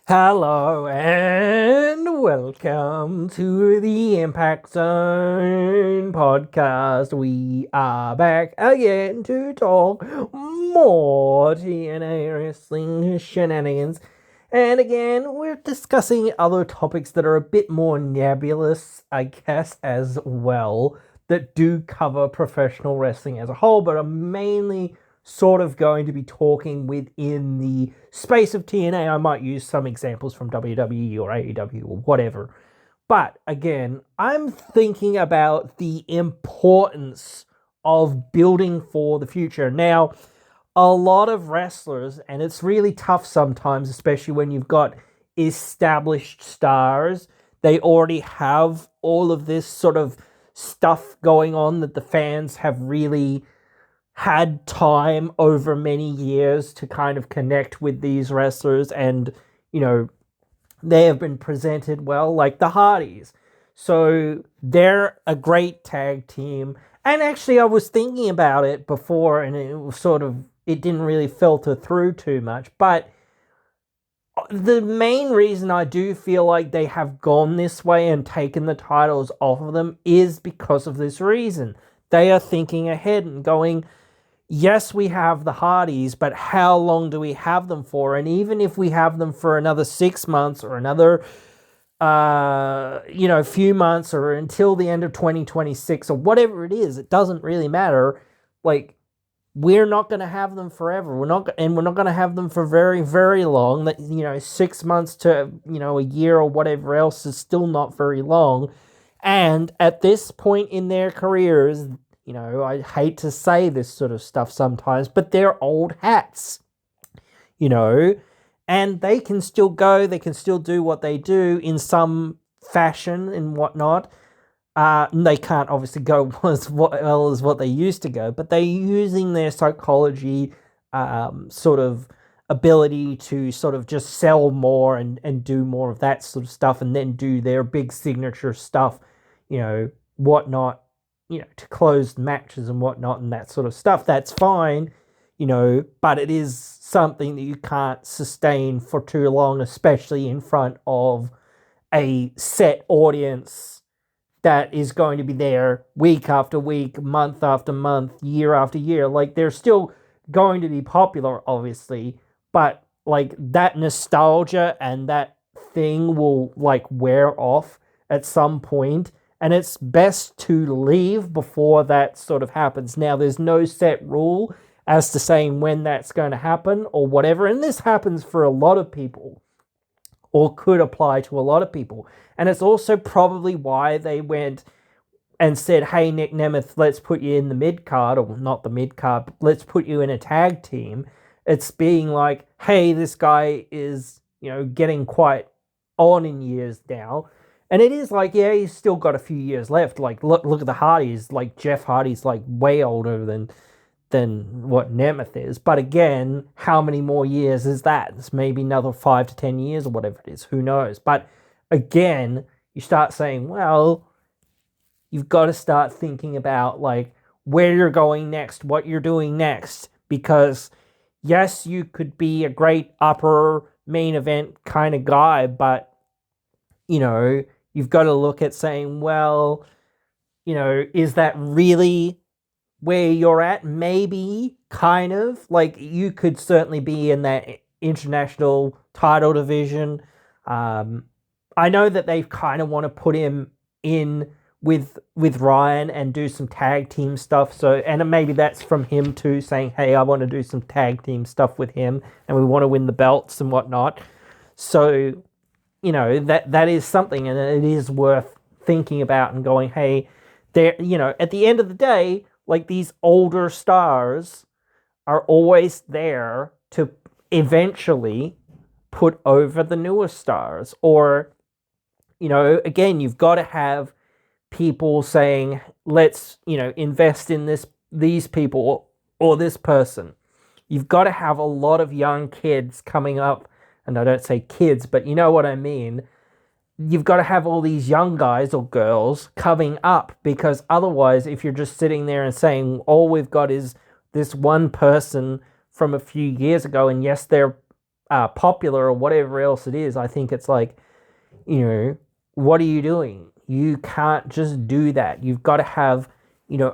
Hello and welcome to the Impact Zone podcast. We are back again to talk more TNA wrestling shenanigans. And again, we're discussing other topics that are a bit more nebulous, I guess, as well, that do cover professional wrestling as a whole, but are mainly sort of going to be talking within the space of TNA. I might use some examples from WWE or AEW or whatever. But again, I'm thinking about the importance of building for the future. Now, a lot of wrestlers, and it's really tough sometimes, especially when you've got established stars, they already have all of this sort of stuff going on that the fans have really had time over many years to kind of connect with these wrestlers, and they have been presented well, like the Hardys. So they're a great tag team. And actually, I was thinking about it before, and it didn't really filter through too much. But the main reason I do feel like they have gone this way and taken the titles off of them is because of this reason. They are thinking ahead and going, yes, we have the Hardys, but how long do we have them for? And even if we have them for another 6 months or another, few months or until the end of 2026 or whatever it is, it doesn't really matter. Like, we're not going to have them forever. We're not going to have them for very, very long. That 6 months to a year or whatever else is still not very long. And at this point in their careers, I hate to say this sort of stuff sometimes, but they're old hats, and they can still go, they can still do what they do in some fashion and whatnot. They can't obviously go as well as what they used to go, but they're using their psychology sort of ability to sort of just sell more and do more of that sort of stuff, and then do their big signature stuff, whatnot, to closed matches and whatnot and that sort of stuff. That's fine, but it is something that you can't sustain for too long, especially in front of a set audience that is going to be there week after week, month after month, year after year. Like, they're still going to be popular, obviously, but like that nostalgia and that thing will like wear off at some point, and it's best to leave before that sort of happens. Now, there's no set rule as to saying when that's going to happen or whatever, and this happens for a lot of people, or could apply to a lot of people. And it's also probably why they went and said, hey, Nick Nemeth, let's put you in the mid-card, or not the mid-card, but let's put you in a tag team. It's being like, hey, this guy is, getting quite on in years now. And it is like, yeah, he's still got a few years left. Like, look at the Hardys. Like, Jeff Hardy's like way older than what Nemeth is. But again, how many more years is that? It's maybe another 5 to 10 years or whatever it is. Who knows? But again, you start saying, well, you've got to start thinking about like where you're going next, what you're doing next. Because yes, you could be a great upper main event kind of guy, but you've got to look at saying, well, is that really where you're at? Maybe, kind of. Like, you could certainly be in that international title division. I know that they kind of want to put him in with Ryan and do some tag team stuff. So, and maybe that's from him too, saying, hey, I want to do some tag team stuff with him, and we want to win the belts and whatnot. So, that is something, and it is worth thinking about and going, hey, there, at the end of the day, like, these older stars are always there to eventually put over the newer stars. Or, again, you've got to have people saying, let's, invest in these people or this person. You've got to have a lot of young kids coming up. And I don't say kids, but you know what I mean. You've got to have all these young guys or girls coming up, because otherwise, if you're just sitting there and saying all we've got is this one person from a few years ago, and yes, they're popular or whatever else it is. I think it's like, what are you doing? You can't just do that. You've got to have,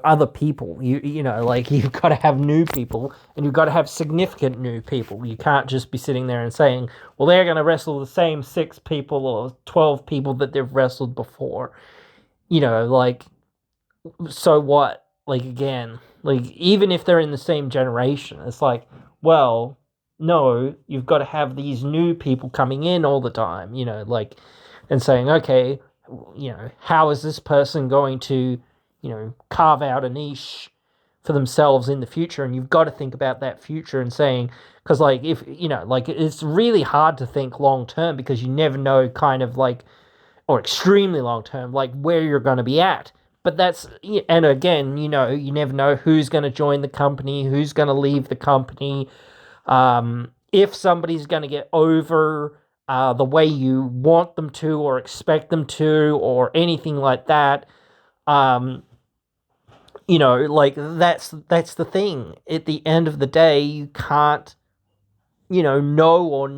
other people. Like you've got to have new people, and you've got to have significant new people. You can't just be sitting there and saying, well, they're going to wrestle the same 6 people or 12 people that they've wrestled before. Like, so what? Like, again, like, even if they're in the same generation, it's like, well, no, you've got to have these new people coming in all the time, like, and saying, okay, how is this person going to, carve out a niche for themselves in the future? And you've got to think about that future and saying, because, like, if, like, it's really hard to think long term because you never know kind of like, or extremely long term, like where you're going to be at. But that's, and again, you never know who's going to join the company, who's going to leave the company, if somebody's going to get over the way you want them to or expect them to or anything like that. Like that's the thing. At the end of the day, you can't, know or,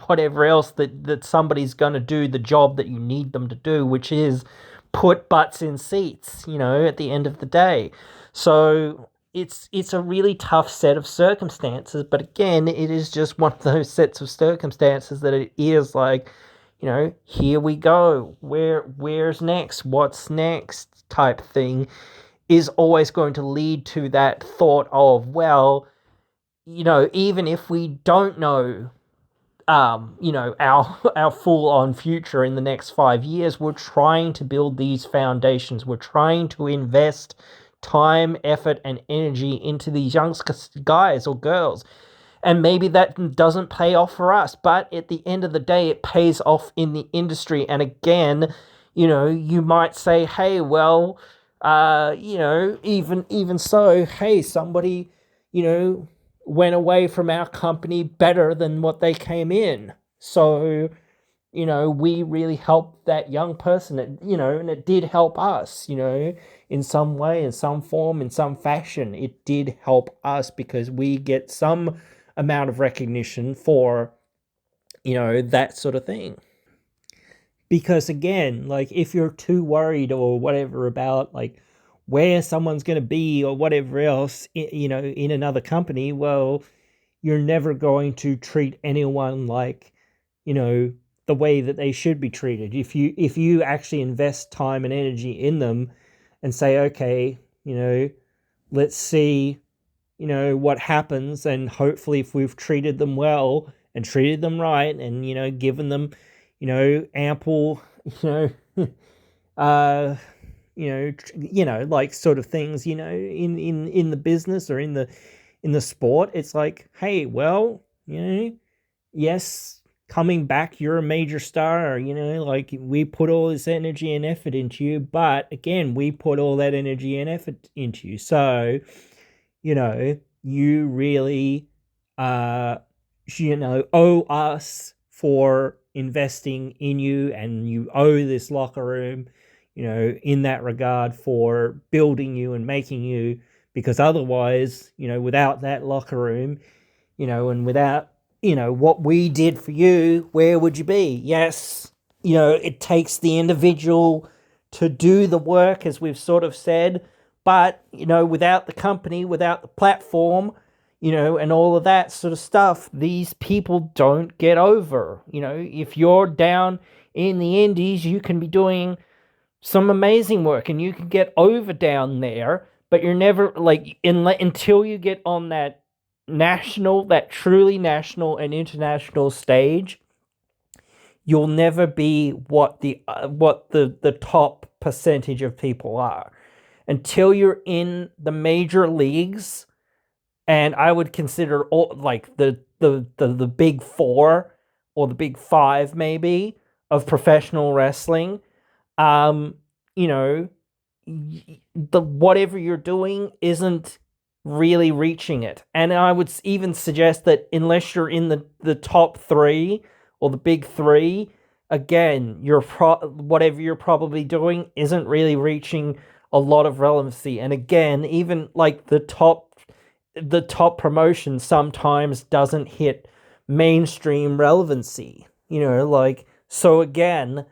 whatever else that somebody's going to do the job that you need them to do, which is put butts in seats, at the end of the day. So it's a really tough set of circumstances, but again, it is just one of those sets of circumstances that it is like, here we go. Where's next? What's next? Type thing is always going to lead to that thought of, well, even if we don't know, our full-on future in the next 5 years, we're trying to build these foundations. We're trying to invest time, effort, and energy into these young guys or girls. And maybe that doesn't pay off for us, but at the end of the day, it pays off in the industry. And again, you might say, hey, well, even so, hey, somebody, went away from our company better than what they came in. So, we really helped that young person, and it did help us, in some way, in some form, in some fashion. It did help us because we get some amount of recognition for, that sort of thing. Because again, like if you're too worried or whatever about like where someone's going to be or whatever else, in another company, well, you're never going to treat anyone like, the way that they should be treated. If you actually invest time and energy in them and say, okay, let's see, what happens, and hopefully if we've treated them well and treated them right and, given them, ample, like sort of things, in the business or in the sport, it's like, hey, well, yes, coming back, you're a major star, like we put all this energy and effort into you, but again, we put all that energy and effort into you. So, you really, owe us for investing in you, and you owe this locker room, in that regard, for building you and making you, because otherwise, without that locker room, and without, what we did for you, where would you be? Yes, it takes the individual to do the work, as we've sort of said, but, without the company, without the platform, and all of that sort of stuff, these people don't get over. If you're down in the Indies, you can be doing some amazing work and you can get over down there, but you're never, like, until you get on that truly national and international stage, you'll never be what the top percentage of people are. Until you're in the major leagues, and I would consider all, like the big 4 or the big 5 maybe of professional wrestling, the whatever you're doing isn't really reaching it. And I would even suggest that unless you're in the top 3 or the big 3, again, whatever you're probably doing isn't really reaching a lot of relevancy. And again, even like the top promotion sometimes doesn't hit mainstream relevancy, like, so again,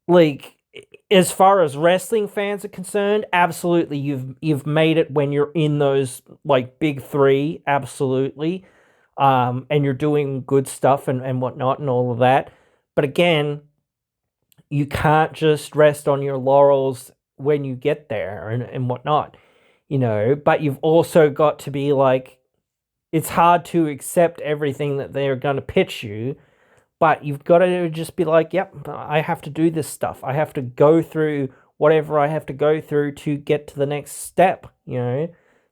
like, as far as wrestling fans are concerned, absolutely, you've made it when you're in those, like, big three, absolutely, and you're doing good stuff and whatnot and all of that. But again, you can't just rest on your laurels when you get there and whatnot, but you've also got to be like, it's hard to accept everything that they're going to pitch you, but you've got to just be like, yep, I have to do this stuff. I have to go through whatever I have to go through to get to the next step,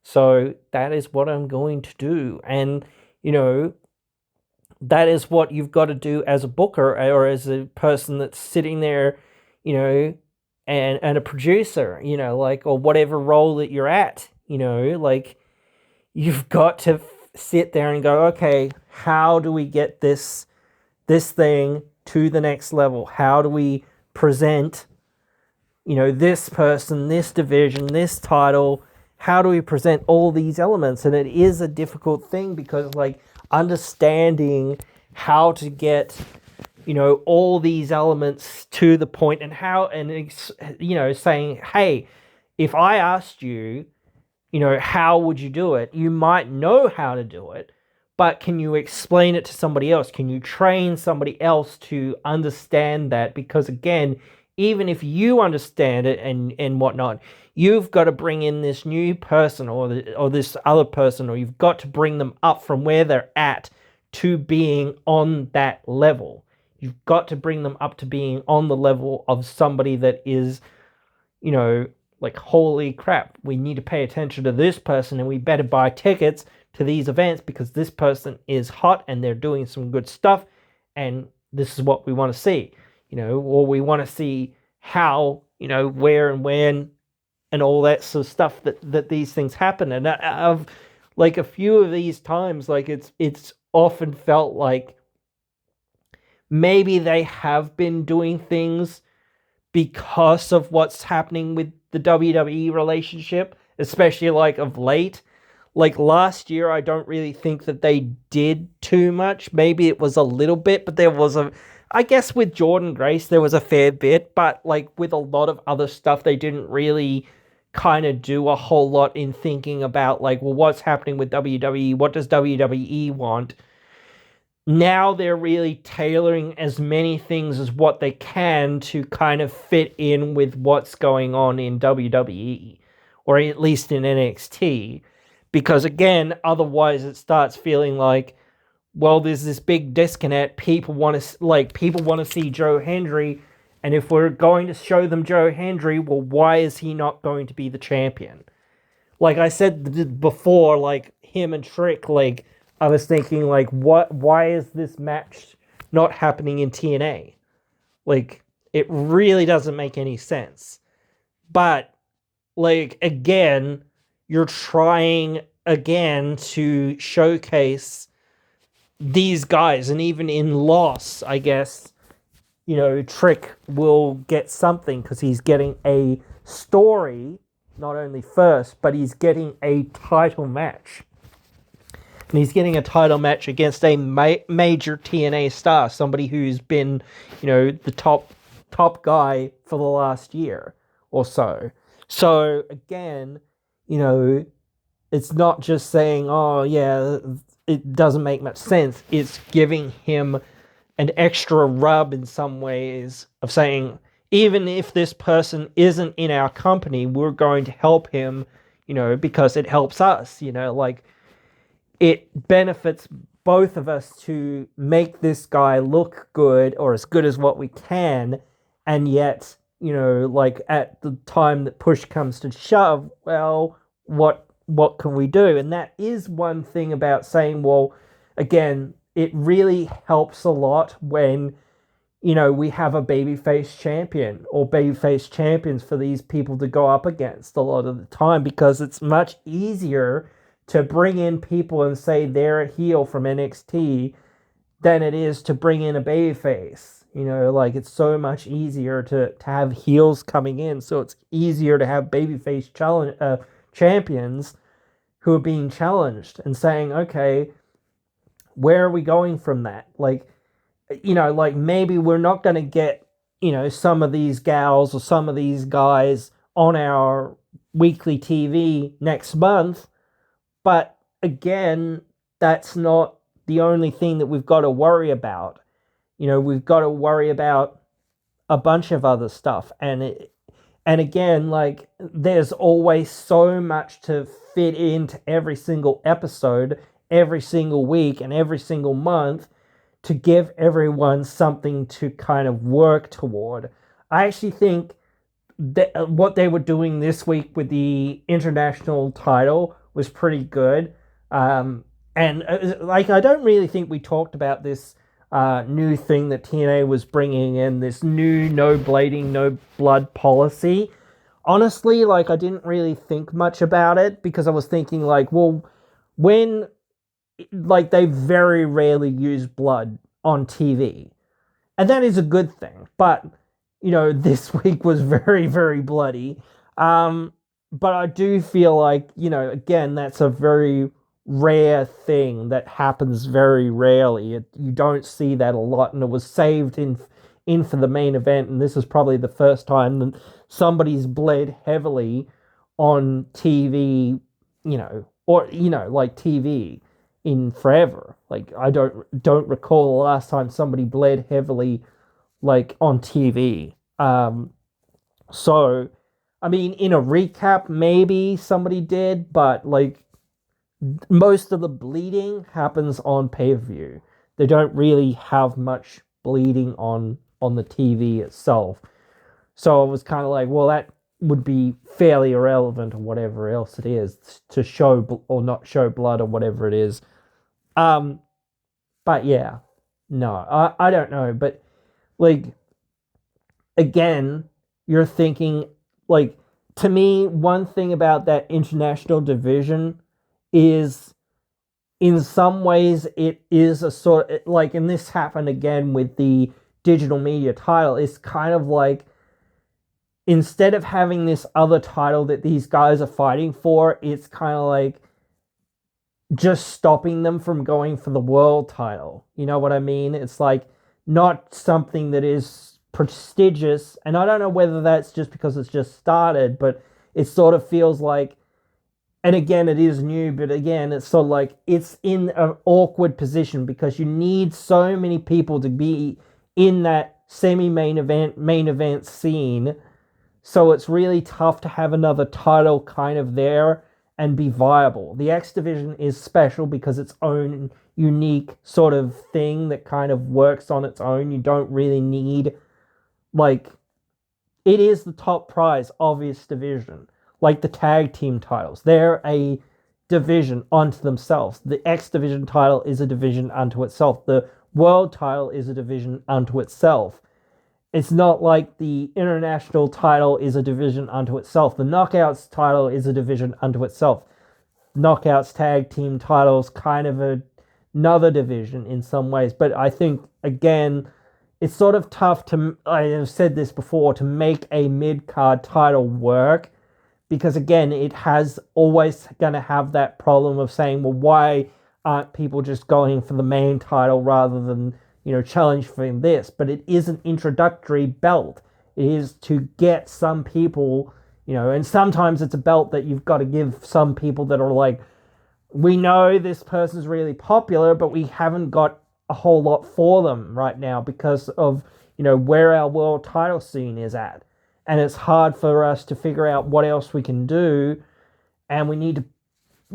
So that is what I'm going to do. And, that is what you've got to do as a booker or as a person that's sitting there, and a producer, like, or whatever role that you're at, like, you've got to sit there and go, okay, how do we get this thing to the next level? How do we present, this person, this division, this title? How do we present all these elements? And it is a difficult thing because, like, understanding how to get, all these elements to the point and how, and, saying, hey, if I asked you, how would you do it? You might know how to do it, but can you explain it to somebody else? Can you train somebody else to understand that? Because again, even if you understand it and whatnot, you've got to bring in this new person or this other person, or you've got to bring them up from where they're at to being on that level. You've got to bring them up to being on the level of somebody that is, like, holy crap, we need to pay attention to this person and we better buy tickets to these events because this person is hot and they're doing some good stuff and this is what we want to see, or we want to see how, where and when and all that sort of stuff that these things happen. And I've, like, a few of these times, like, it's often felt like maybe they have been doing things because of what's happening with the WWE relationship, especially, like, of late. Like, last year, I don't really think that they did too much. Maybe it was a little bit, but there was I guess with Jordan Grace, there was a fair bit, but, like, with a lot of other stuff, they didn't really kind of do a whole lot in thinking about, like, well, what's happening with WWE? What does WWE want? Now they're really tailoring as many things as what they can to kind of fit in with what's going on in WWE, or at least in NXT. Because again, otherwise it starts feeling like, well, there's this big disconnect. People want to see Joe Hendry, and if we're going to show them Joe Hendry, well, why is he not going to be the champion? Like I said before, like, him and Trick, like, I was thinking, like, why is this match not happening in TNA? Like, it really doesn't make any sense. But, like, again, you're trying again to showcase these guys, and even in loss, I guess, Trick will get something because he's getting a story, not only first, but he's getting a title match. And he's getting a title match against a major TNA star, somebody who's been, the top guy for the last year or so. So again, it's not just saying, oh yeah, it doesn't make much sense. It's giving him an extra rub in some ways of saying, even if this person isn't in our company, we're going to help him, because it helps us, like, it benefits both of us to make this guy look good, or as good as what we can, and yet, like, at the time that push comes to shove, well, what can we do? And that is one thing about saying, well, again, it really helps a lot when, we have a babyface champion or babyface champions for these people to go up against a lot of the time, because it's much easier to bring in people and say they're a heel from NXT than it is to bring in a babyface. Like, it's so much easier to have heels coming in, so it's easier to have babyface champions who are being challenged and saying, okay, where are we going from that? Like, like maybe we're not going to get, some of these gals or some of these guys on our weekly TV next month. But again, that's not the only thing that we've got to worry about. We've got to worry about a bunch of other stuff. And again, like, there's always so much to fit into every single episode, every single week, and every single month to give everyone something to kind of work toward. I actually think that what they were doing this week with the international title was pretty good. And like, I don't really think we talked about this new thing that TNA was bringing in, this new no blading, no blood policy. Honestly, like, I didn't really think much about it because I was thinking, like, well, when, like, they very rarely use blood on TV. And that is a good thing. But, this week was very, very bloody. But I do feel like, again, that's a very rare thing that happens very rarely. You don't see that a lot, and it was saved in for the main event, and this is probably the first time that somebody's bled heavily on TV, or like TV in forever. Like, I don't recall the last time somebody bled heavily like on TV. So I mean, in a recap, maybe somebody did, but like, most of the bleeding happens on pay-per-view. They don't really have much bleeding on the TV itself. So it was kind of like, well, that would be fairly irrelevant or whatever else it is to show or not show blood or whatever it is. But yeah, no, I don't know. But like, again, you're thinking, like, to me, one thing about that international division is, in some ways, it is a sort of like, and this happened again with the digital media title, it's kind of like, instead of having this other title that these guys are fighting for, it's kind of like just stopping them from going for the world title. You know what I mean? It's like not something that is prestigious, and I don't know whether that's just because it's just started, but it sort of feels like, and again, it is new, but again, it's sort of like it's in an awkward position because you need so many people to be in that semi-main event, main event scene. So it's really tough to have another title kind of there and be viable. The X Division is special because its own unique sort of thing that kind of works on its own. You don't really need, like, it is the top prize of its division. Like the tag team titles, they're a division unto themselves. The X Division title is a division unto itself. The world title is a division unto itself. It's not like the international title is a division unto itself. The Knockouts title is a division unto itself. Knockouts tag team titles kind of another division in some ways. But I think, again, it's sort of tough to, I have said this before, to make a mid-card title work, because again, it has always going to have that problem of saying, well, why aren't people just going for the main title rather than, challenge for this? But it is an introductory belt. It is to get some people, and sometimes it's a belt that you've got to give some people that are like, we know this person's really popular, but we haven't got a whole lot for them right now because of, where our world title scene is at. And it's hard for us to figure out what else we can do. And we need to,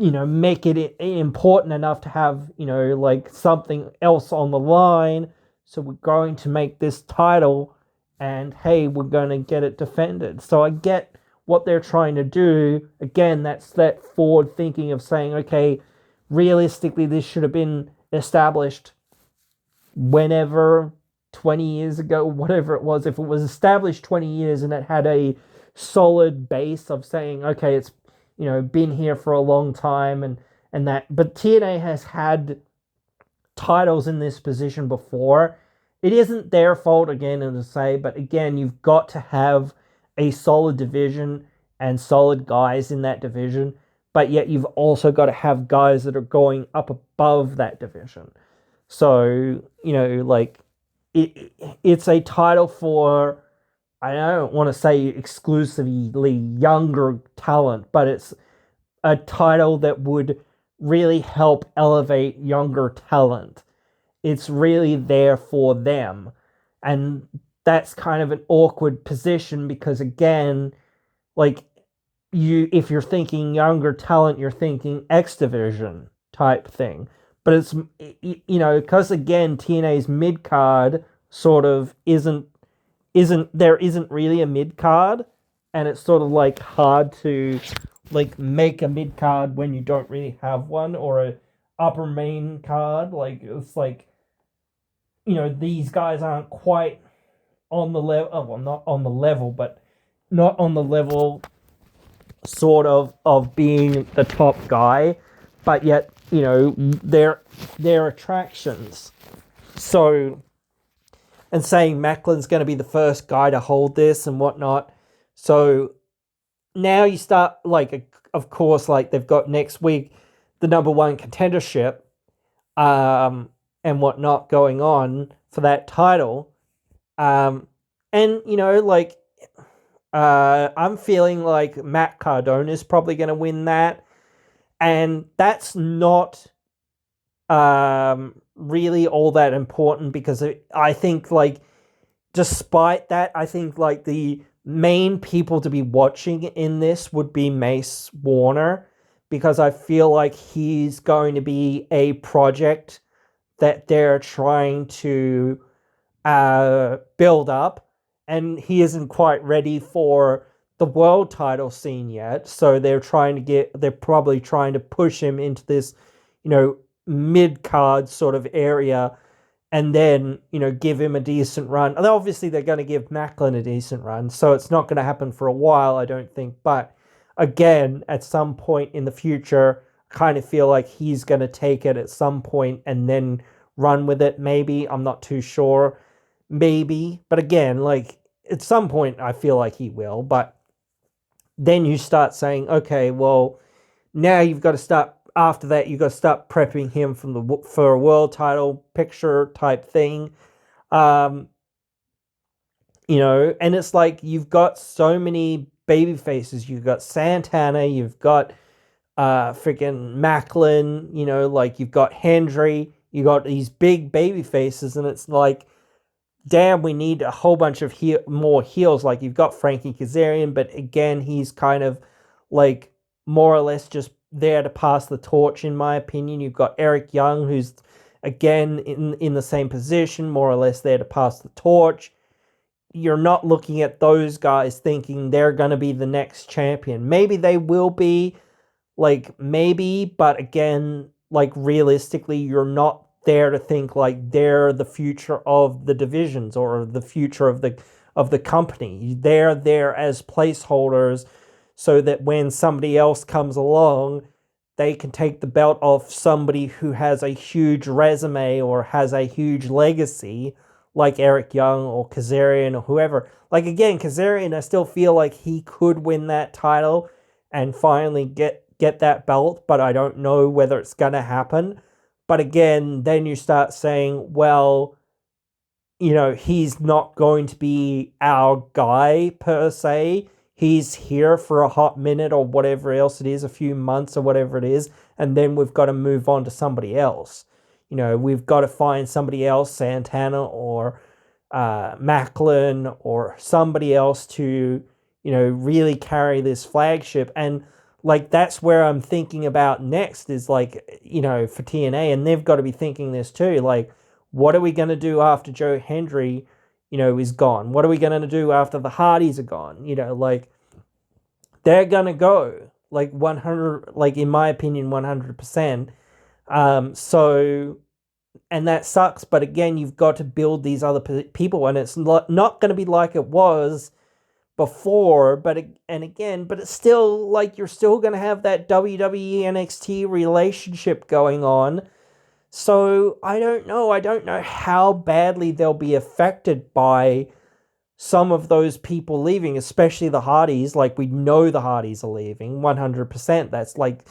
make it important enough to have, like something else on the line. So we're going to make this title and, hey, we're going to get it defended. So I get what they're trying to do. Again, that's that forward thinking of saying, okay, realistically, this should have been established whenever, 20 years ago, whatever it was. If it was established 20 years and it had a solid base of saying, okay, it's, been here for a long time and that, but TNA has had titles in this position before. It isn't their fault, again, as I say, but again, you've got to have a solid division and solid guys in that division, but yet you've also got to have guys that are going up above that division. So, like it's a title for, I don't want to say exclusively younger talent, but it's a title that would really help elevate younger talent. It's really there for them. And that's kind of an awkward position because, again, like, if you're thinking younger talent, you're thinking X Division type thing. But it's, because again, TNA's mid card sort of isn't really a mid card, and it's sort of like hard to like make a mid card when you don't really have one, or a upper main card. Like, it's like, these guys aren't quite on the level. Oh, well, not on the level, but not on the level sort of being the top guy, but yet they're attractions. So, and saying Macklin's going to be the first guy to hold this and whatnot. So now you start, like, of course, like, they've got next week the number one contendership and whatnot going on for that title. And, like, I'm feeling like Matt Cardona is probably going to win that. And that's not really all that important, because I think, like, despite that, I think, like, the main people to be watching in this would be Mace Warner, because I feel like he's going to be a project that they're trying to build up, and he isn't quite ready for the world title scene yet. So they're probably trying to push him into this, mid card sort of area, and then, give him a decent run. And obviously they're going to give Macklin a decent run, so it's not going to happen for a while, I don't think. But again, at some point in the future, I kind of feel like he's going to take it at some point and then run with it, maybe. I'm not too sure. Maybe. But again, like, at some point, I feel like he will. But then you start saying, okay, well, now you've got to start, after that, you've got to start prepping him for a world title picture type thing. And it's like, you've got so many baby faces. You've got Santana, you've got freaking Macklin, like, you've got Hendry, you got these big baby faces, and it's like, damn, we need a whole bunch of more heels. Like, you've got Frankie Kazarian, but again, he's kind of like more or less just there to pass the torch, in my opinion. You've got Eric Young, who's again in the same position, more or less there to pass the torch. You're not looking at those guys thinking they're going to be the next champion. Maybe they will be, like, maybe, but again, like, realistically, you're not there to think like they're the future of the divisions or the future of the company. They're there as placeholders, so that when somebody else comes along, they can take the belt off somebody who has a huge resume or has a huge legacy, like Eric Young or Kazarian or whoever. Like, again, Kazarian, I still feel like he could win that title and finally get that belt, but I don't know whether it's going to happen. But again, then you start saying, well, he's not going to be our guy per se. He's here for a hot minute or whatever else it is, a few months or whatever it is, and then we've got to move on to somebody else. We've got to find somebody else, Santana or Macklin or somebody else to, really carry this flagship. And, like, that's where I'm thinking about next is, like, for TNA, and they've got to be thinking this too. Like, what are we going to do after Joe Hendry, is gone? What are we going to do after the Hardys are gone? Like, they're going to go, like, 100, like, in my opinion, 100%. So, and that sucks, but again, you've got to build these other people, and it's not going to be like it was before, but it's still, like, you're still going to have that WWE NXT relationship going on. So I don't know how badly they'll be affected by some of those people leaving, especially the Hardys. Like, we know the Hardys are leaving 100%. That's, like,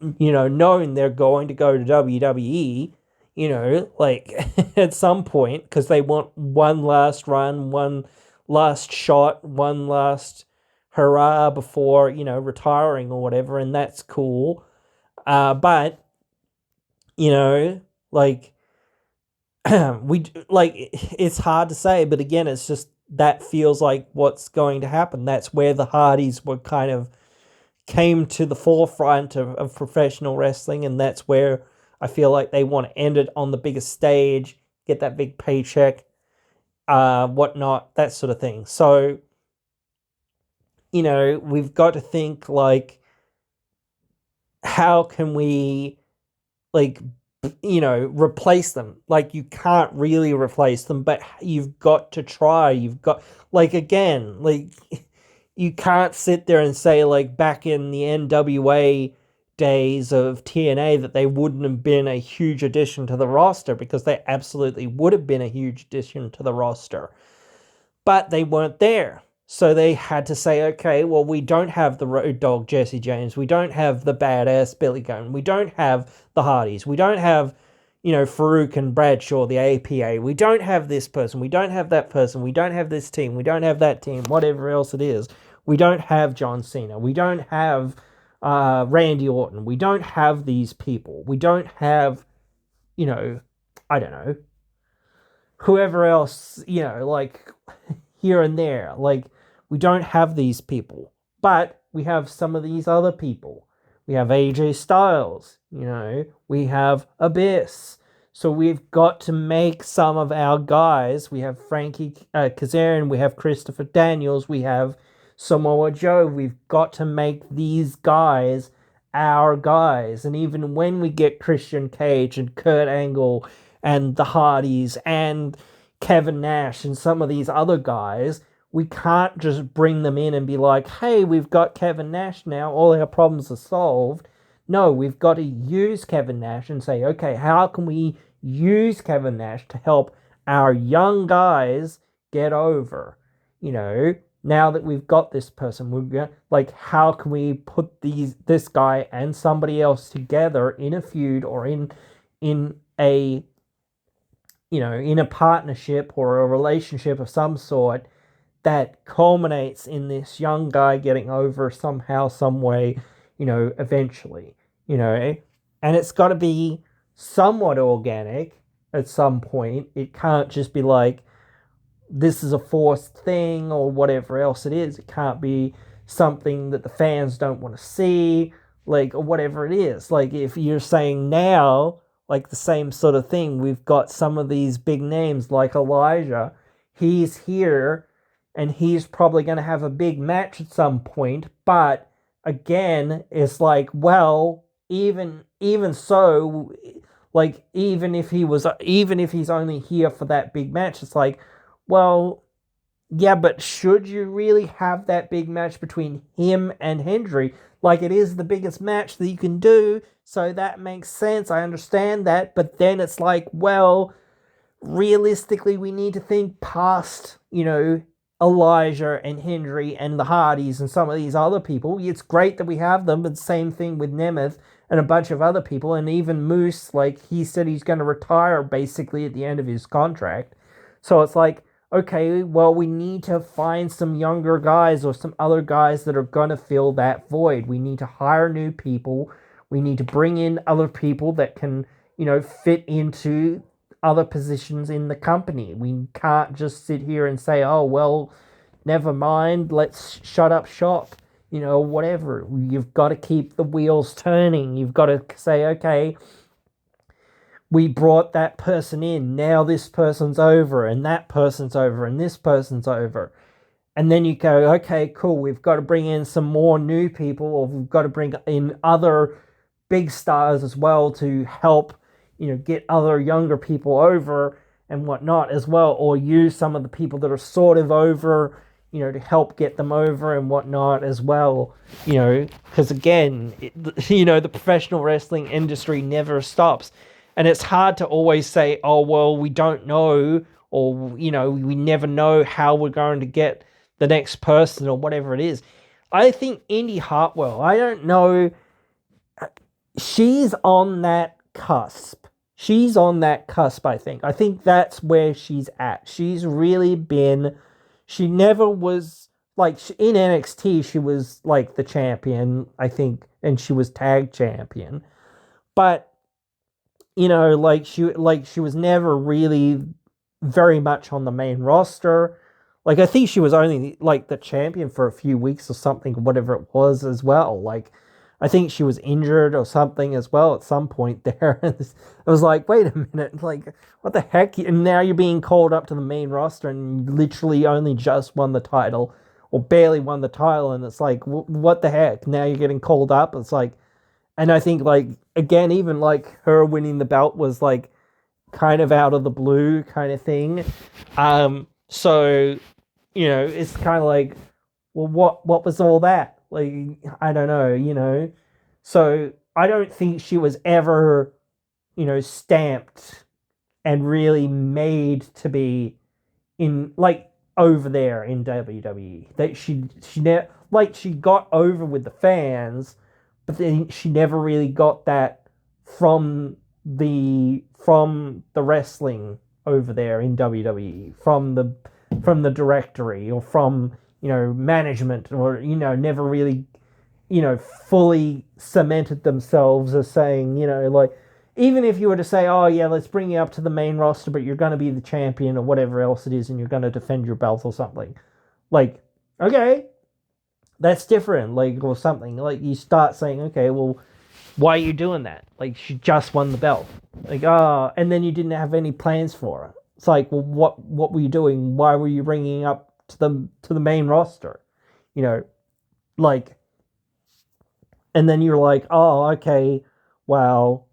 known they're going to go to WWE. like at some point, because they want one last run, one last shot, one last hurrah before, retiring or whatever, and that's cool. But, like, it's hard to say, but again, it's just that feels like what's going to happen. That's where the Hardys were kind of came to the forefront of professional wrestling, and that's where I feel like they want to end it on the biggest stage, get that big paycheck, whatnot, that sort of thing. So, we've got to think, like, how can we, like, replace them? Like, you can't really replace them, but you've got to try. You've got, like, again, like, you can't sit there and say, like, back in the NWA days of TNA that they wouldn't have been a huge addition to the roster, because they absolutely would have been a huge addition to the roster. But they weren't there. So they had to say, okay, well, we don't have the Road Dogg Jesse James. We don't have the badass Billy Gunn. We don't have the Hardys. We don't have, Farouk and Bradshaw, the APA. We don't have this person. We don't have that person. We don't have this team. We don't have that team, whatever else it is. We don't have John Cena. We don't have Randy Orton. We don't have these people. We don't have, I don't know, whoever else, like here and there. Like, we don't have these people, but we have some of these other people. We have AJ Styles, we have Abyss. So we've got to make some of our guys. We have Frankie Kazarian, we have Christopher Daniels, we have Samoa Joe. We've got to make these guys our guys. And even when we get Christian Cage and Kurt Angle and the Hardys and Kevin Nash and some of these other guys, we can't just bring them in and be like, hey, we've got Kevin Nash now, all our problems are solved. No, we've got to use Kevin Nash and say, okay, how can we use Kevin Nash to help our young guys get over? Now that we've got this person, we're gonna, like, how can we put this guy and somebody else together in a feud or in a in a partnership or a relationship of some sort that culminates in this young guy getting over somehow, some way, eventually, and it's got to be somewhat organic at some point. It can't just be like, this is a forced thing or whatever else it is. It can't be something that the fans don't want to see, like, or whatever it is. Like, if you're saying now, like, the same sort of thing, we've got some of these big names like Elijah. He's here and he's probably going to have a big match at some point. But again, it's like, well, even so, like, even if he's only here for that big match, it's like, well, yeah, but should you really have that big match between him and Hendry? Like, it is the biggest match that you can do, so that makes sense. I understand that, but then it's like, well, realistically, we need to think past, Elijah and Hendry and the Hardys and some of these other people. It's great that we have them, but same thing with Nemeth and a bunch of other people, and even Moose, like, he said he's going to retire basically at the end of his contract. So it's like, okay, well, we need to find some younger guys or some other guys that are going to fill that void. We need to hire new people. We need to bring in other people that can, fit into other positions in the company. We can't just sit here and say, oh, well, never mind, let's shut up shop, whatever. You've got to keep the wheels turning. You've got to say, okay, we brought that person in, now this person's over, and that person's over, and this person's over. And then you go, okay, cool, we've got to bring in some more new people, or we've got to bring in other big stars as well to help, get other younger people over and whatnot as well, or use some of the people that are sort of over, to help get them over and whatnot as well, because again, the professional wrestling industry never stops. And it's hard to always say, oh, well, we don't know, or, we never know how we're going to get the next person or whatever it is. I think Indy Hartwell, I don't know, she's on that cusp. she's on that cusp, I think. I think that's where she's at. She's really been, she never was, like, in NXT, she was, like, the champion, I think, and she was tag champion. But, you know, like she was never really very much on the main roster. Like, I think she was only, like, the champion for a few weeks or something, whatever it was as well. Like, I think she was injured or something as well at some point there. I was like, wait a minute, like, what the heck? And now you're being called up to the main roster and you literally only just won the title or barely won the title. And it's like, what the heck? Now you're getting called up. It's like, and I think, like, again, even like her winning the belt was like kind of out of the blue kind of thing. So, you know, it's kind of like, well, what was all that? Like, I don't know, you know. So I don't think she was ever, you know, stamped and really made to be in, like, over there in WWE. That she got over with the fans, but then she never really got that from the wrestling over there in WWE, from the directory or from, you know, management, or, you know, never really, you know, fully cemented themselves as saying, you know, like, even if you were to say, oh yeah, let's bring you up to the main roster, but you're going to be the champion or whatever else it is, and you're going to defend your belt or something, like, okay, that's different, like, or something. Like, you start saying, okay, well, why are you doing that? Like, she just won the belt. Like, and then you didn't have any plans for her. It's like, well, what were you doing? Why were you bringing up to the main roster? You know, like, and then you're like, oh, okay, well,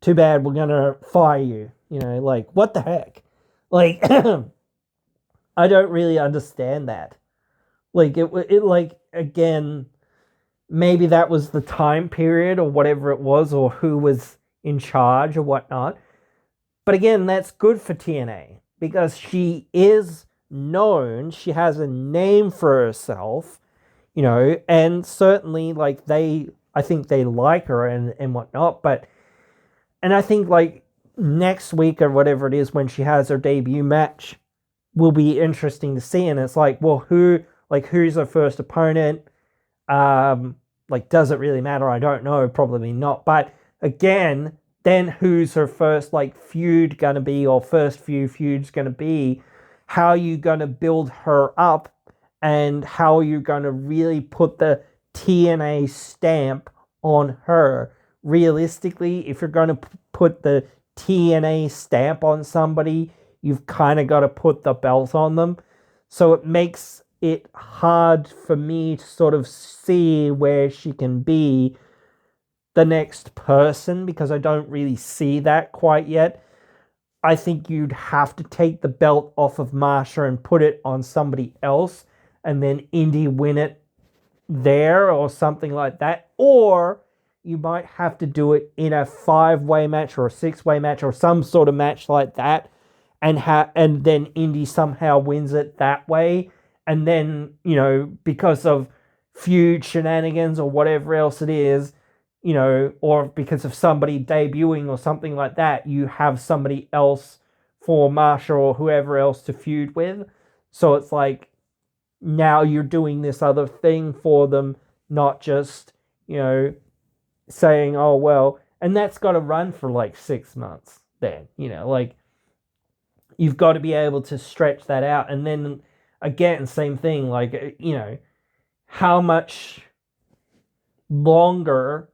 too bad, we're gonna fire you. You know, like, what the heck? Like, I don't really understand that. Like, it like, again, maybe that was the time period or whatever it was, or who was in charge or whatnot. But again, that's good for TNA because she is known, she has a name for herself, you know, and certainly, like, I think they like her and whatnot. But, and I think, like, next week or whatever it is when she has her debut match will be interesting to see. And it's like, well, who's her first opponent? Like, does it really matter? I don't know. Probably not. But again, then who's her first, like, feud going to be, or first few feuds going to be? How are you going to build her up, and how are you going to really put the TNA stamp on her? Realistically, if you're going to put the TNA stamp on somebody, you've kind of got to put the belt on them. So it makes it hard for me to sort of see where she can be the next person, because I don't really see that quite yet. I think you'd have to take the belt off of Marsha and put it on somebody else, and then Indy win it there or something like that. Or you might have to do it in a 5-way match or a 6-way match or some sort of match like that, and then Indy somehow wins it that way. And then, you know, because of feud shenanigans or whatever else it is, you know, or because of somebody debuting or something like that, you have somebody else for Marsha or whoever else to feud with. So it's like, now you're doing this other thing for them, not just, you know, saying, oh, well, and that's got to run for like 6 months then, you know, like, you've got to be able to stretch that out. And then again, same thing, like, you know, how much longer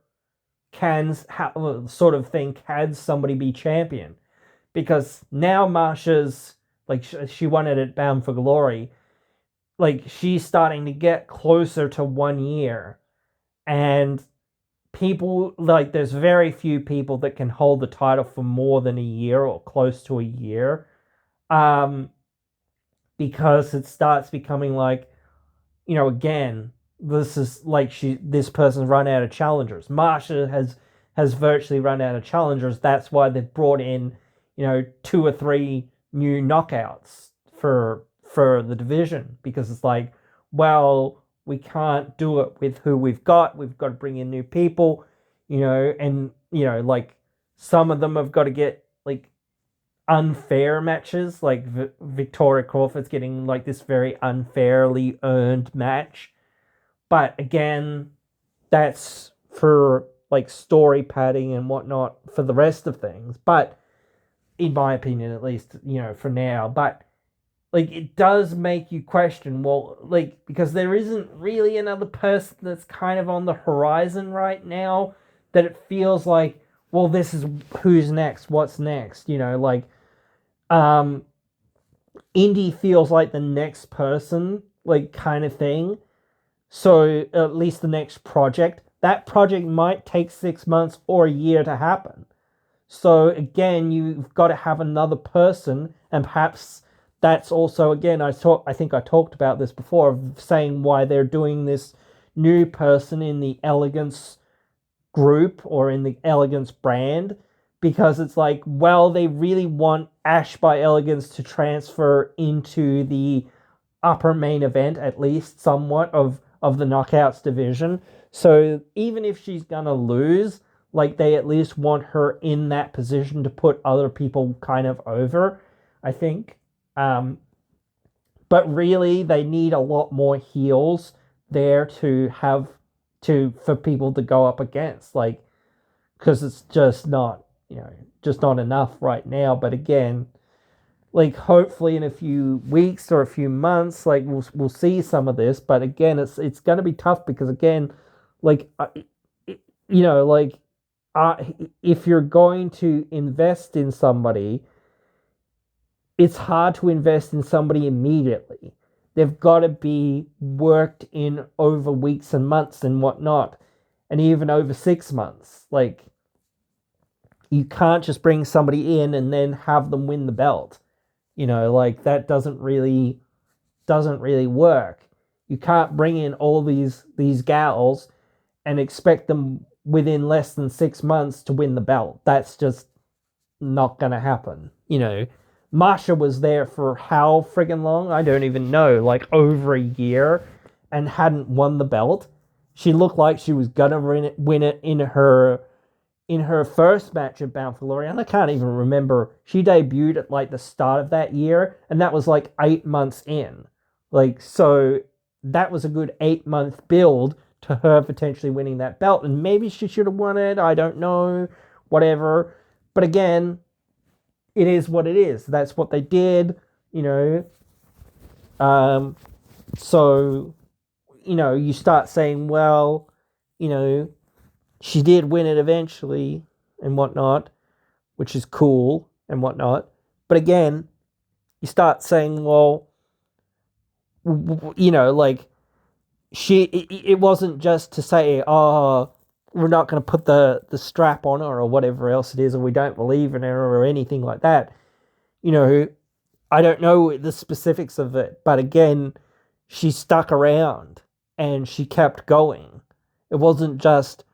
sort of thing can somebody be champion? Because now Marsha's, like, she won it at Bound for Glory, like, she's starting to get closer to 1 year, and people, like, there's very few people that can hold the title for more than a year or close to a year, because it starts becoming like, you know, again, this is like, this person's run out of challengers. Marsha has virtually run out of challengers. That's why they've brought in, you know, 2 or 3 new knockouts for the division, because it's like, well, we can't do it with who we've got. We've got to bring in new people, you know, and, you know, like, Some of them have got to get like unfair matches, like Victoria Crawford's getting like this very unfairly earned match. But again, that's for like story padding and whatnot for the rest of things. But in my opinion, at least, for now. But like, it does make you question, well, like, because there isn't really another person that's kind of on the horizon right now, that it feels like, well, this is who's next, what's next, like, Indy feels like the next person, like, kind of thing. So at least the next project, that project might take 6 months or a year to happen. So again, you've got to have another person, and perhaps that's also, again, I think I talked about this before, of saying why they're doing this new person in the Elegance group or in the Elegance brand, because it's like, well, they really want Ash by Elegance to transfer into the upper main event, at least somewhat, of the Knockouts division. So even if she's gonna lose, like, they at least want her in that position to put other people kind of over, I think. But really, they need a lot more heels there to have for people to go up against, like, because it's just not, just not enough right now. But again, like, hopefully in a few weeks or a few months, like, we'll see some of this. But again, it's going to be tough, because again, like, like, if you're going to invest in somebody, it's hard to invest in somebody immediately. They've got to be worked in over weeks and months and whatnot, and even over 6 months. Like, you can't just bring somebody in and then have them win the belt. Like, that doesn't really work. You can't bring in all these gals and expect them within less than 6 months to win the belt. That's just not gonna happen. Marsha was there for how friggin' long? I don't even know, like over a year, and hadn't won the belt. She looked like she was gonna win it in her first match at Bound for Glory, and I can't even remember. She debuted at like the start of that year, and that was like 8 months in. Like, so that was a good 8-month build to her potentially winning that belt, and maybe she should have won it. I don't know, whatever. But again, it is what it is. That's what they did, So, you start saying, well, she did win it eventually and whatnot, which is cool and whatnot. But again, you start saying, well, like, it wasn't just to say, oh, we're not going to put the strap on her or whatever else it is, or we don't believe in her or anything like that. I don't know the specifics of it, but again, she stuck around and she kept going. It wasn't just,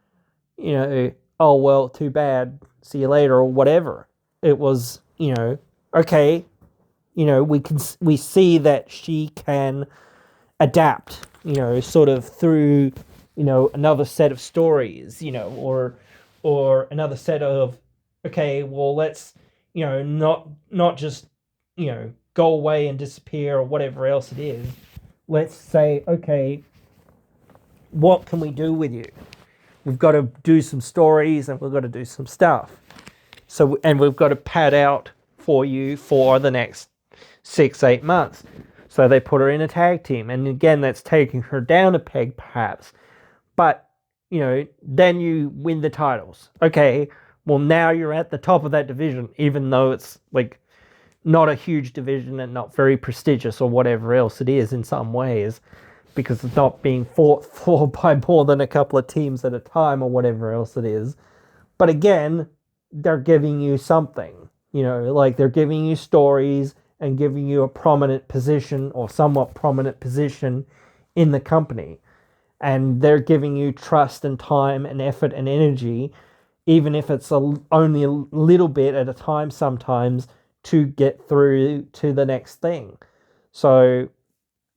oh, well, too bad, see you later, or whatever. It was, okay, we see that she can adapt, sort of through, another set of stories, or another set of, okay, well, let's, not just, go away and disappear or whatever else it is. Let's say, okay, what can we do with you? We've got to do some stories, and we've got to do some stuff. So, and we've got to pad out for you for the next 6-8 months. So they put her in a tag team. And again, that's taking her down a peg, perhaps. But, then you win the titles. Okay, well, now you're at the top of that division, even though it's, like, not a huge division and not very prestigious or whatever else it is in some ways, because it's not being fought for by more than a couple of teams at a time or whatever else it is. But again, they're giving you something, like, they're giving you stories and giving you a prominent position, or somewhat prominent position, in the company. And they're giving you trust and time and effort and energy, even if it's only a little bit at a time sometimes, to get through to the next thing. So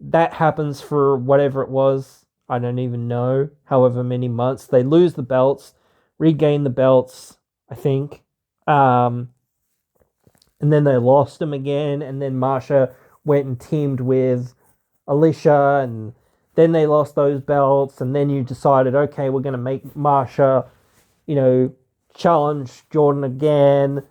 that happens for whatever it was. I don't even know, however many months. They lose the belts, regain the belts, I think. Um, and then they lost him again, and then Marsha went and teamed with Alicia, and then they lost those belts, and then you decided, okay, we're going to make Marsha, challenge Jordan again,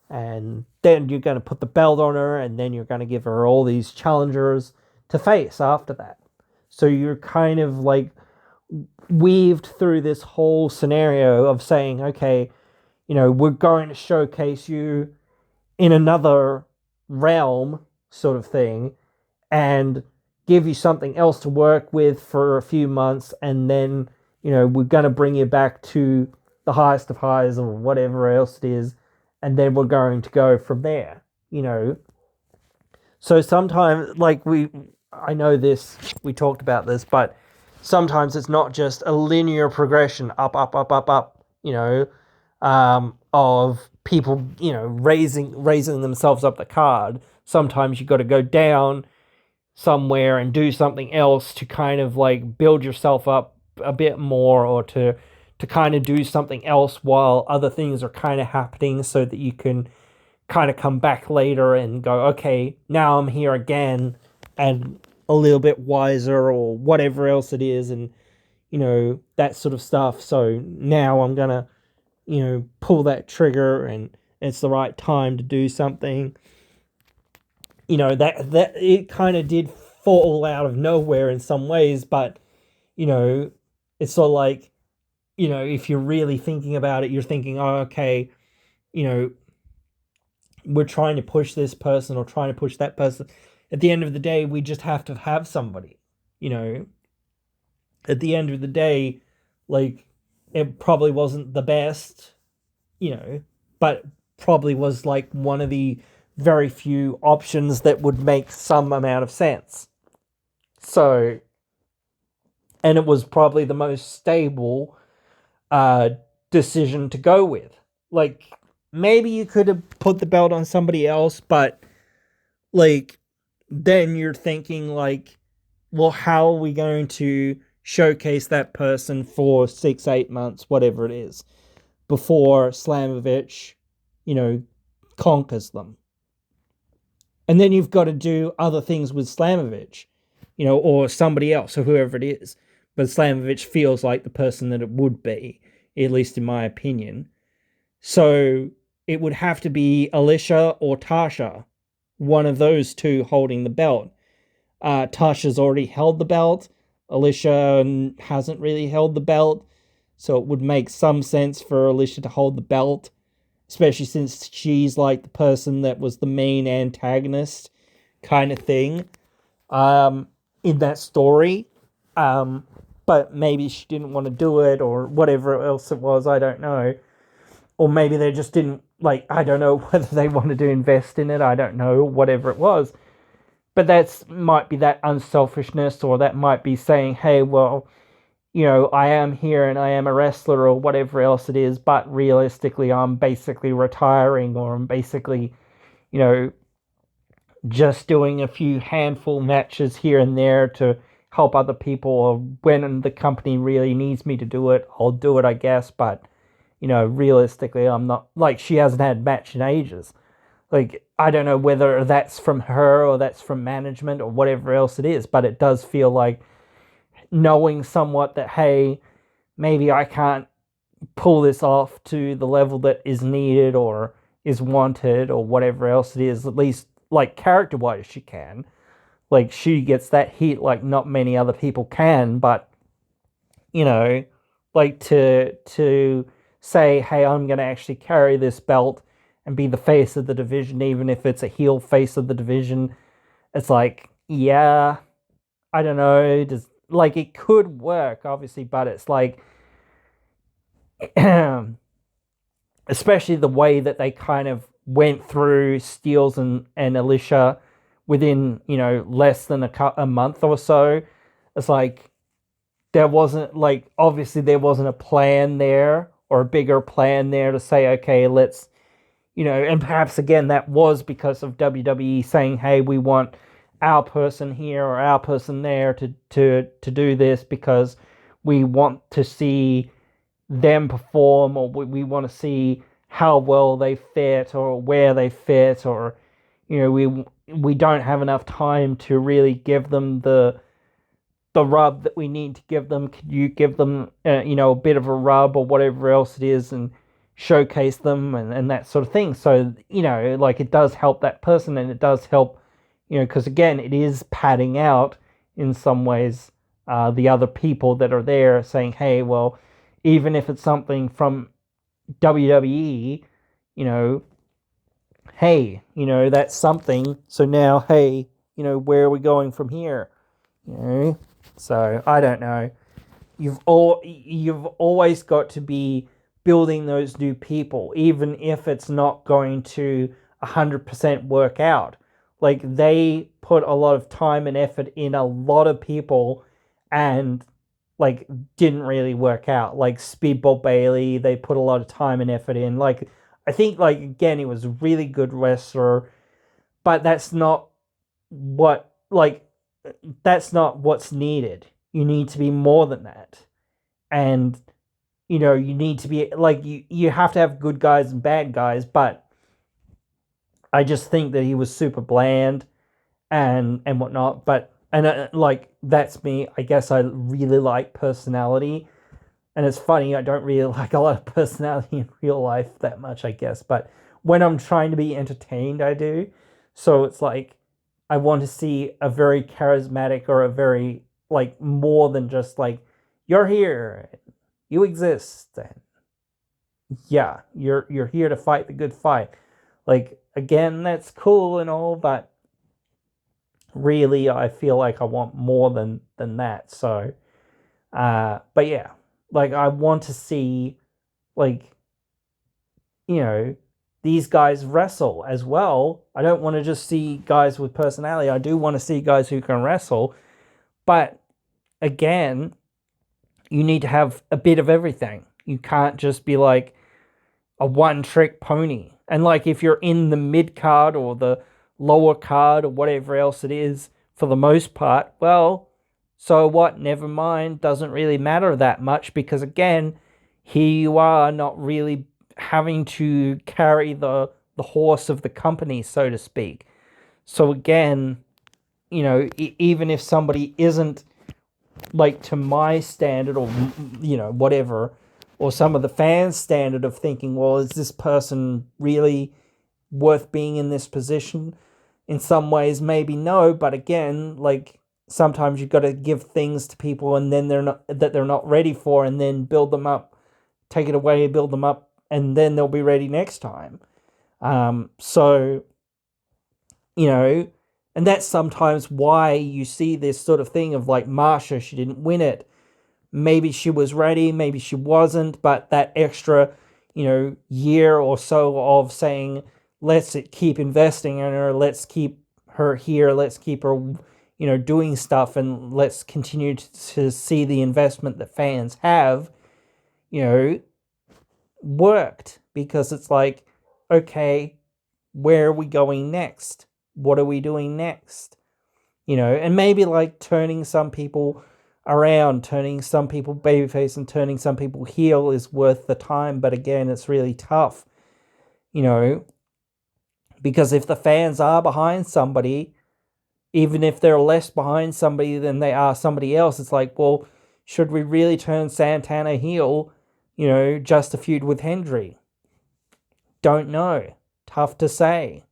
and then you're going to put the belt on her, and then you're going to give her all these challengers to face after that. So you're kind of like weaved through this whole scenario of saying, okay, we're going to showcase you in another realm, sort of thing, and give you something else to work with for a few months, and then, we're going to bring you back to the highest of highs or whatever else it is, and then we're going to go from there, So sometimes, I know this, we talked about this, but sometimes it's not just a linear progression up, up, up, up, up, of people, raising themselves up the card. Sometimes you got to go down somewhere and do something else to kind of like build yourself up a bit more, or to kind of do something else while other things are kind of happening, so that you can kind of come back later and go, okay, now I'm here again and a little bit wiser, or whatever else it is, and that sort of stuff. So now I'm gonna pull that trigger, and it's the right time to do something. That it kind of did fall out of nowhere in some ways, but it's sort of like, if you're really thinking about it, you're thinking, oh, okay, we're trying to push this person or trying to push that person. At the end of the day, we just have to have somebody, at the end of the day, like, it probably wasn't the best, but probably was like one of the very few options that would make some amount of sense. So, and it was probably the most stable decision to go with. Like, maybe you could have put the belt on somebody else, but like, then you're thinking like, well, how are we going to showcase that person for 6-8 months, whatever it is, before Slamovich, conquers them? And then you've got to do other things with Slamovich, or somebody else, or whoever it is. But Slamovich feels like the person that it would be, at least in my opinion. So it would have to be Alicia or Tasha, one of those two holding the belt. Tasha's already held the belt. Alicia hasn't really held the belt. So it would make some sense for Alicia to hold the belt, especially since she's like the person that was the main antagonist kind of thing in that story. But maybe she didn't want to do it, or whatever else it was, I don't know. Or maybe they just didn't, I don't know whether they wanted to invest in it, I don't know, whatever it was. But that might be that unselfishness, or that might be saying, hey, well, I am here and I am a wrestler, or whatever else it is, but realistically, I'm basically retiring, or I'm basically, just doing a few handful matches here and there to help other people, or when the company really needs me to do it, I'll do it, I guess, but, realistically, I'm not, she hasn't had a match in ages. I don't know whether that's from her or that's from management or whatever else it is, but it does feel like, knowing somewhat that, hey, maybe I can't pull this off to the level that is needed or is wanted or whatever else it is, at least character-wise she can. She gets that heat like not many other people can, but to say, hey, I'm going to actually carry this belt and be the face of the division, even if it's a heel face of the division, it's like, yeah, I don't know, it could work, obviously, but it's like, especially the way that they kind of went through Steels and Alicia within, less than a month or so. It's like, there wasn't, obviously there wasn't a plan there, or a bigger plan there to say, okay, let's, and perhaps again, that was because of WWE saying, hey, we want our person here or our person there to do this, because we want to see them perform, or we want to see how well they fit or where they fit, or we don't have enough time to really give them the rub that we need to give them. Could you give them a bit of a rub or whatever else it is, and showcase them, and that sort of thing? So like, it does help that person, and it does help, because again, it is padding out in some ways the other people that are there, saying, hey, well, even if it's something from WWE, hey, that's something. So now, hey, where are we going from here? So I don't know. You've always got to be building those new people, even if it's not going to 100% work out. Like, they put a lot of time and effort in a lot of people, and like, didn't really work out. Like Speedball Bailey, they put a lot of time and effort in. Like, I think, like, again, he was a really good wrestler, but that's not what, like, that's not what's needed. You need to be more than that. And you need to be like, you have to have good guys and bad guys, but I just think that he was super bland and whatnot. But like, that's me. I guess I really like personality. And it's funny, I don't really like a lot of personality in real life that much, I guess. But when I'm trying to be entertained, I do. So it's like, I want to see a very charismatic, or a very, like, more than just like, you're here, you exist, and yeah, you're here to fight the good fight. Like, again, that's cool and all, but really, I feel like I want more than that. So, but yeah, like, I want to see, like, these guys wrestle as well. I don't want to just see guys with personality. I do want to see guys who can wrestle. But again, you need to have a bit of everything. You can't just be like a one-trick pony. And like, if you're in the mid card or the lower card or whatever else it is, for the most part, well, so what? Never mind. Doesn't really matter that much, because again, here you are, not really having to carry the horse of the company, so to speak. So again, even if somebody isn't, like, to my standard, or whatever, or some of the fans' standard of thinking, well, is this person really worth being in this position? In some ways, maybe no, but again, like, sometimes you've got to give things to people, and then they're not ready for, and then build them up, take it away, build them up, and then they'll be ready next time. So, and that's sometimes why you see this sort of thing of, like, Marsha, she didn't win it. Maybe she was ready, maybe she wasn't, but that extra, year or so of saying, let's keep investing in her, let's keep her here, let's keep her, doing stuff, and let's continue to see the investment that fans have, worked, because it's like, okay, where are we going next? What are we doing next? And maybe, like, turning some people around, turning some people babyface and turning some people heel is worth the time. But again, it's really tough, because if the fans are behind somebody, even if they're less behind somebody than they are somebody else, it's like, well, should we really turn Santana heel, just to feud with Hendry? Don't know. Tough to say,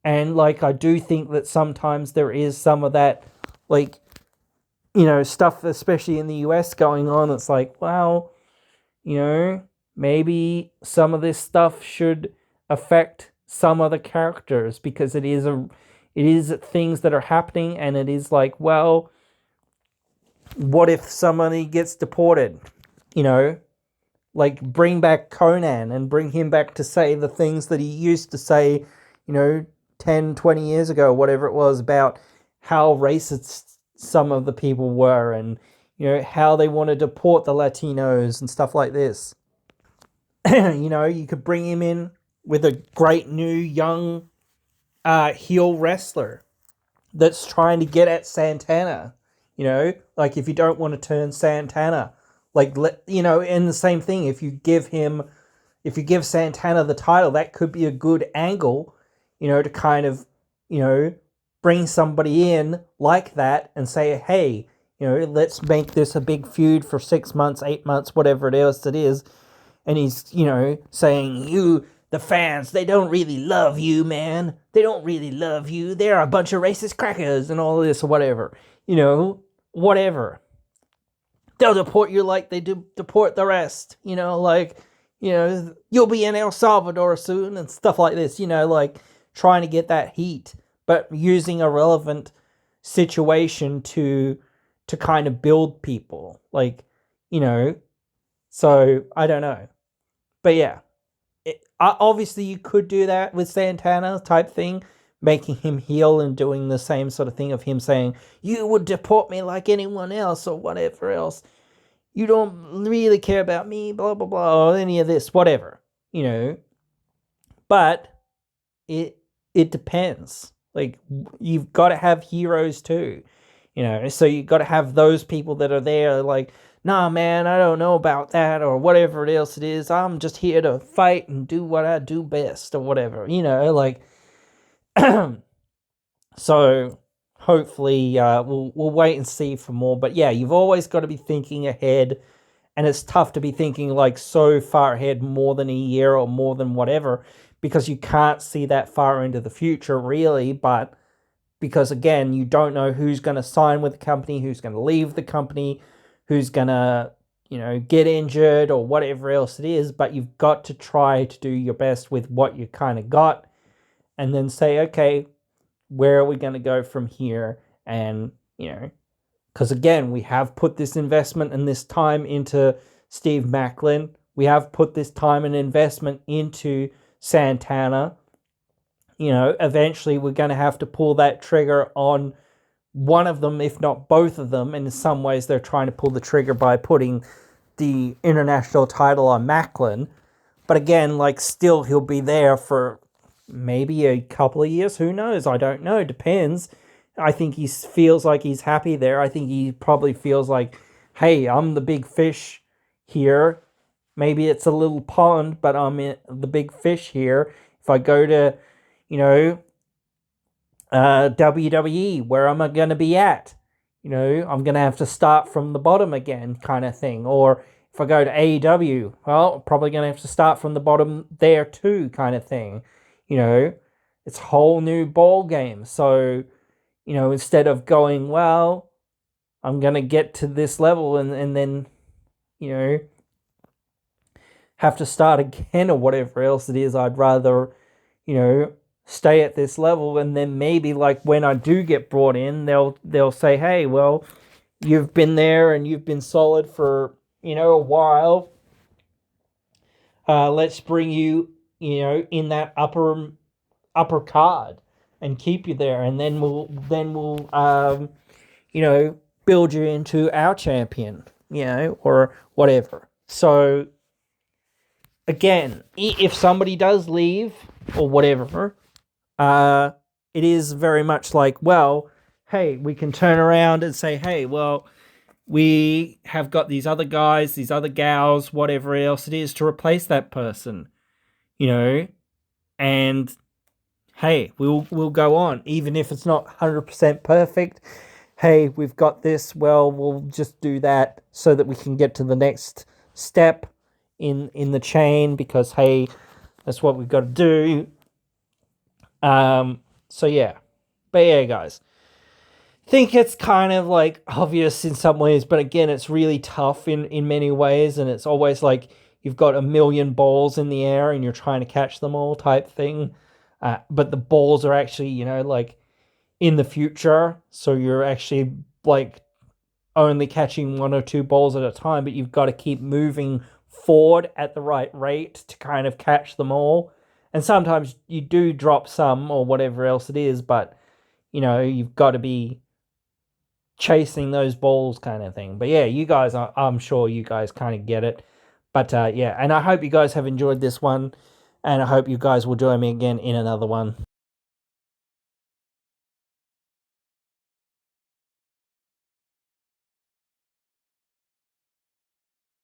And, like, I do think that sometimes there is some of that, like, stuff, especially in the US, going on. It's like, well, maybe some of this stuff should affect some other characters, because it is things that are happening, and it is like, well, what if somebody gets deported? Like, bring back Conan and bring him back to say the things that he used to say, 10, 20 years ago, whatever it was, about how racist some of the people were, and, how they want to deport the Latinos and stuff like this. You could bring him in with a great new young heel wrestler that's trying to get at Santana. Like, if you don't want to turn Santana, like, and the same thing, if if you give Santana the title, that could be a good angle, to kind of, bring somebody in like that and say, hey, let's make this a big feud for 6 months, 8 months, whatever else it is. And he's, saying, the fans, they don't really love you, man. They don't really love you. They're a bunch of racist crackers and all this or whatever. Whatever. They'll deport you like they do deport the rest. You'll be in El Salvador soon and stuff like this. Trying to get that heat, but using a relevant situation to kind of build people. So I don't know. But yeah, obviously you could do that with Santana type thing, making him heel and doing the same sort of thing of him saying, you would deport me like anyone else or whatever else. You don't really care about me, blah, blah, blah, or any of this, whatever, But it depends. You've got to have heroes too, so you've got to have those people that are there nah, man, I don't know about that, or whatever else it is. I'm just here to fight and do what I do best, or whatever, So, hopefully, we'll wait and see for more. But yeah, you've always got to be thinking ahead, and it's tough to be thinking so far ahead, more than a year or more than whatever, because you can't see that far into the future, really. But because, again, you don't know who's going to sign with the company, who's going to leave the company, who's going to, get injured or whatever else it is. But you've got to try to do your best with what you kind of got and then say, okay, where are we going to go from here? And, because again, we have put this investment and this time into Steve Macklin. We have put this time and investment into Santana. Eventually we're going to have to pull that trigger on one of them, if not both of them. And in some ways, they're trying to pull the trigger by putting the international title on Macklin. But again, still he'll be there for maybe a couple of years. Who knows? I don't know. Depends. I think he feels like he's happy there. I think he probably feels like, hey, I'm the big fish here. Maybe it's a little pond, but I'm the big fish here. If I go to, WWE, where am I going to be at? I'm going to have to start from the bottom again, kind of thing. Or if I go to AEW, well, probably going to have to start from the bottom there too, kind of thing. It's a whole new ball game. So, instead of going, well, I'm going to get to this level and then, have to start again or whatever else it is, I'd rather, stay at this level, and then maybe when I do get brought in, they'll say, hey, well, you've been there and you've been solid for, a while. Let's bring you, in that upper card and keep you there, and then we'll build you into our champion, or whatever. So again, if somebody does leave or whatever, it is very much well, hey, we can turn around and say, hey, well, we have got these other guys, these other gals, whatever else it is, to replace that person, and hey, we'll go on, even if it's not 100% perfect. Hey, we've got this, well, we'll just do that so that we can get to the next step in the chain, because, hey, that's what we've got to do. So yeah. But yeah, guys, I think it's kind of obvious in some ways, but again, it's really tough in many ways, and it's always you've got a million balls in the air and you're trying to catch them all type thing. But the balls are actually, in the future, so you're actually only catching one or two balls at a time, but you've got to keep moving forward at the right rate to kind of catch them all. And sometimes you do drop some or whatever else it is, but you've got to be chasing those balls, kind of thing. But yeah, you guys, I'm sure you guys kind of get it. But yeah, and I hope you guys have enjoyed this one, and I hope you guys will join me again in another one.